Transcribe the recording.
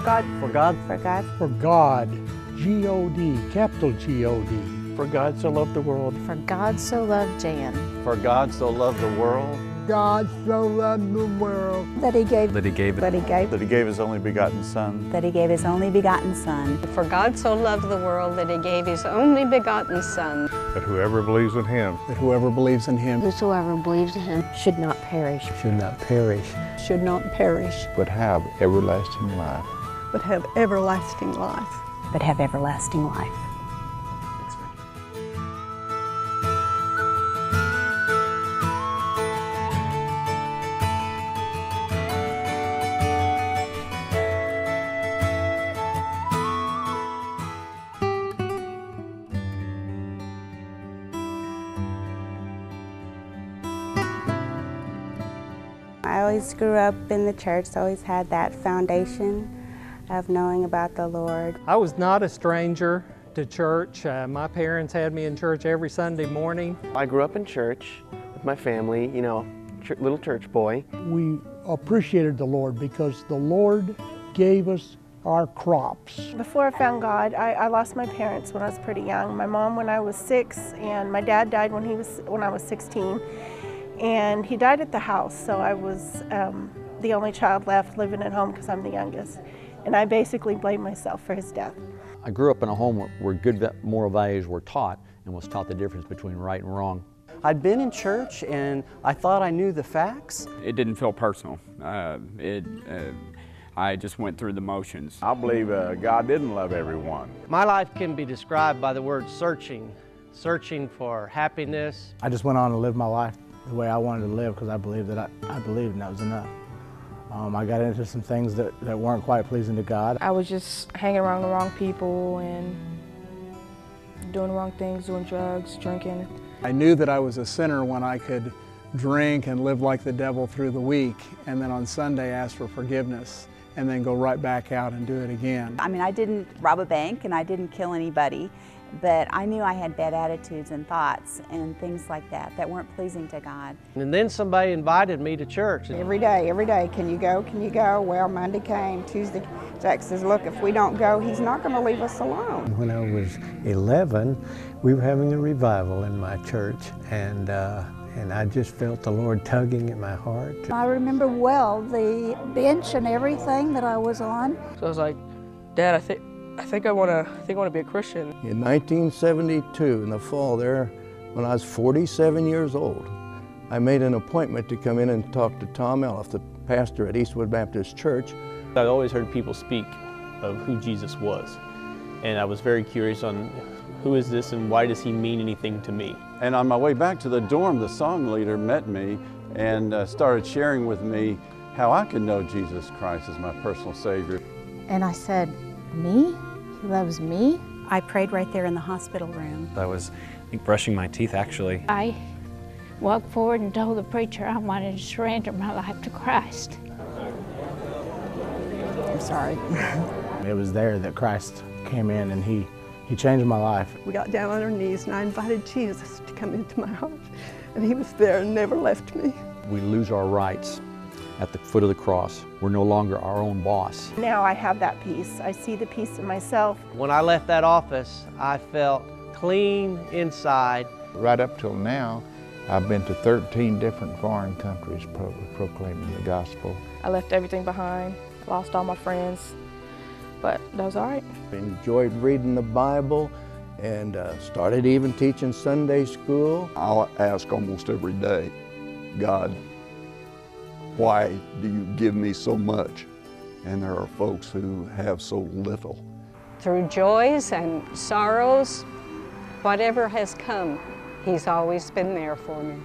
God. For God. For God. For God. G-O-D, capital G-O-D. For God so loved the world. For God so loved Jan. For God so loved the world. God so loved the world. That he gave. That he gave. That he gave. That he gave his only begotten Son. That he gave his only begotten Son. For God so loved the world that he gave his only begotten Son. That whoever believes in him. That whoever believes in him. Whosoever believes in him. Should not perish. Should not perish. Should not perish. But have everlasting life. But have everlasting life. But have everlasting life. I always grew up in the church, so always had that foundation of knowing about the Lord. I was not a stranger to church. My parents had me in church every Sunday morning. I grew up in church with my family, you know, little church boy. We appreciated the Lord because the Lord gave us our crops. Before I found God, I lost my parents when I was pretty young. My mom when I was 6, and my dad died when I was 16. And he died at the house, so I was the only child left living at home because I'm the youngest. And I basically blame myself for his death. I grew up in a home where good moral values were taught and was taught the difference between right and wrong. I'd been in church and I thought I knew the facts. It didn't feel personal. I just went through the motions. I believe God didn't love everyone. My life can be described by the word searching. Searching for happiness. I just went on to live my life the way I wanted to live because I believed that I believed and that was enough. I got into some things that weren't quite pleasing to God. I was just hanging around the wrong people and doing the wrong things, doing drugs, drinking. I knew that I was a sinner when I could drink and live like the devil through the week, and then on Sunday ask for forgiveness, and then go right back out and do it again. I mean, I didn't rob a bank and I didn't kill anybody, but I knew I had bad attitudes and thoughts and things like that weren't pleasing to God. And then somebody invited me to church. Every day, can you go, can you go? Well, Monday came, Tuesday, Jack says, look, if we don't go, he's not going to leave us alone. When I was 11, we were having a revival in my church, and I just felt the Lord tugging at my heart. I remember well the bench and everything that I was on. So I was like, Dad, I think I want to be a Christian. In 1972, in the fall there, when I was 47 years old, I made an appointment to come in and talk to Tom Elliff, the pastor at Eastwood Baptist Church. I always heard people speak of who Jesus was, and I was very curious on who is this and why does he mean anything to me? And on my way back to the dorm, the song leader met me and started sharing with me how I could know Jesus Christ as my personal Savior. And I said, me? He loves me? I prayed right there in the hospital room. I was brushing my teeth, actually. I walked forward and told the preacher I wanted to surrender my life to Christ. I'm sorry. It was there that Christ came in and he changed my life. We got down on our knees and I invited Jesus to come into my heart, and he was there and never left me. We lose our rights at the foot of the cross. We're no longer our own boss. Now I have that peace. I see the peace in myself. When I left that office, I felt clean inside. Right up till now, I've been to 13 different foreign countries proclaiming the gospel. I left everything behind, lost all my friends, but that was all right. Enjoyed reading the Bible and started even teaching Sunday school. I'll ask almost every day, God, why do you give me so much? And there are folks who have so little. Through joys and sorrows, whatever has come, he's always been there for me.